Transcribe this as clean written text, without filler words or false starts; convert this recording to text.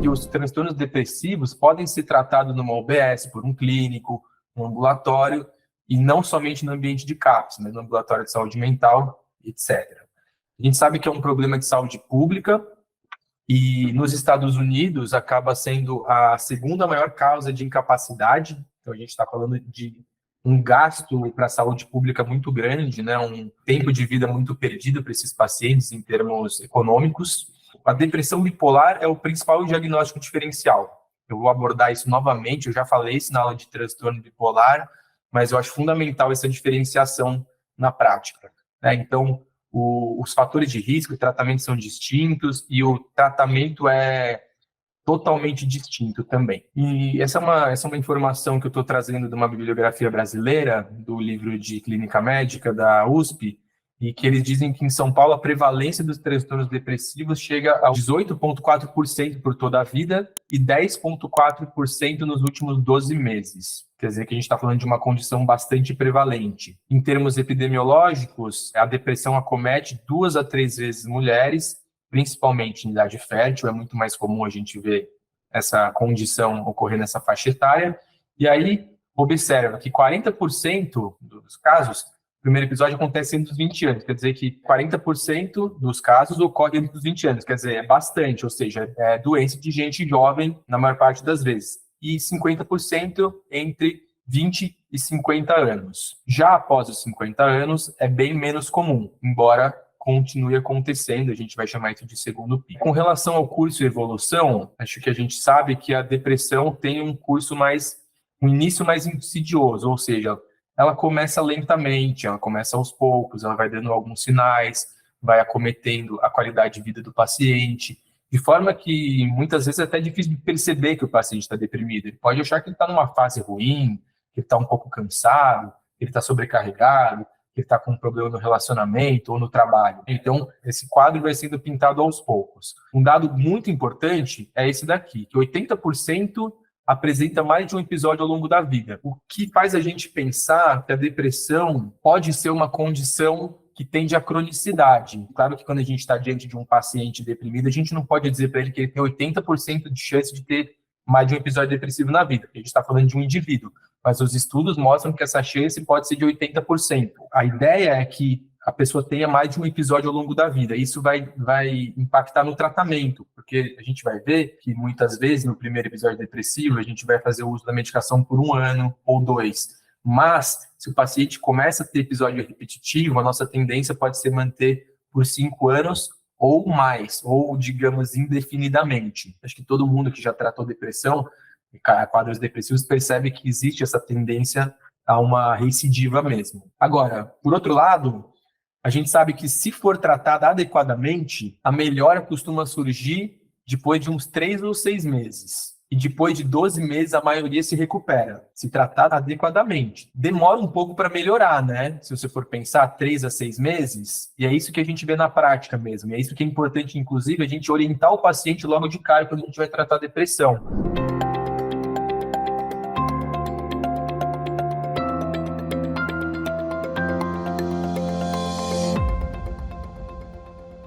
os transtornos depressivos podem ser tratados numa UBS, por um clínico, um ambulatório, e não somente no ambiente de CAPS, mas no ambulatório de saúde mental, etc. A gente sabe que é um problema de saúde pública e nos Estados Unidos acaba sendo a segunda maior causa de incapacidade. Então a gente está falando de um gasto para a saúde pública muito grande, né? Um tempo de vida muito perdido para esses pacientes em termos econômicos. A depressão bipolar é o principal diagnóstico diferencial. Eu vou abordar isso novamente, eu já falei isso na aula de transtorno bipolar, mas eu acho fundamental essa diferenciação na prática, né? Então, os fatores de risco e tratamento são distintos e o tratamento é totalmente distinto também. E essa é uma informação que eu estou trazendo de uma bibliografia brasileira, do livro de clínica médica da USP, e que eles dizem que em São Paulo a prevalência dos transtornos depressivos chega a 18,4% por toda a vida e 10,4% nos últimos 12 meses. Quer dizer que a gente está falando de uma condição bastante prevalente. Em termos epidemiológicos, a depressão acomete 2 a 3 vezes mulheres, principalmente em idade fértil. É muito mais comum a gente ver essa condição ocorrer nessa faixa etária. E aí, observa que 40% dos casos, o primeiro episódio acontece entre os 20 anos, quer dizer que 40% dos casos ocorrem entre os 20 anos, quer dizer, é bastante, ou seja, é doença de gente jovem na maior parte das vezes. E 50% entre 20 e 50 anos. Já após os 50 anos, é bem menos comum, embora continue acontecendo, a gente vai chamar isso de segundo pico. Com relação ao curso e evolução, acho que a gente sabe que a depressão tem um início mais insidioso, ou seja, ela começa lentamente, ela começa aos poucos, ela vai dando alguns sinais, vai acometendo a qualidade de vida do paciente, de forma que muitas vezes é até difícil de perceber que o paciente está deprimido. Ele pode achar que ele está numa fase ruim, que ele está um pouco cansado, que ele está sobrecarregado, que ele está com um problema no relacionamento ou no trabalho. Então, esse quadro vai sendo pintado aos poucos. Um dado muito importante é esse daqui, que 80% apresenta mais de um episódio ao longo da vida, o que faz a gente pensar que a depressão pode ser uma condição que tende à cronicidade. Claro que quando a gente está diante de um paciente deprimido, a gente não pode dizer para ele que ele tem 80% de chance de ter mais de um episódio depressivo na vida, porque a gente está falando de um indivíduo, mas os estudos mostram que essa chance pode ser de 80%. A ideia é que a pessoa tenha mais de um episódio ao longo da vida. Isso vai impactar no tratamento, porque a gente vai ver que muitas vezes no primeiro episódio depressivo a gente vai fazer o uso da medicação por 1 ano ou 2. Mas se o paciente começa a ter episódio repetitivo, a nossa tendência pode ser manter por 5 anos ou mais, ou digamos indefinidamente. Acho que todo mundo que já tratou depressão, quadros depressivos, percebe que existe essa tendência a uma recidiva mesmo. Agora, por outro lado, a gente sabe que se for tratada adequadamente, a melhora costuma surgir depois de uns 3 ou 6 meses. E depois de 12 meses, a maioria se recupera, se tratada adequadamente. Demora um pouco para melhorar, né? Se você for pensar, 3 a 6 meses, e é isso que a gente vê na prática mesmo. E é isso que é importante, inclusive, a gente orientar o paciente logo de cara quando a gente vai tratar a depressão.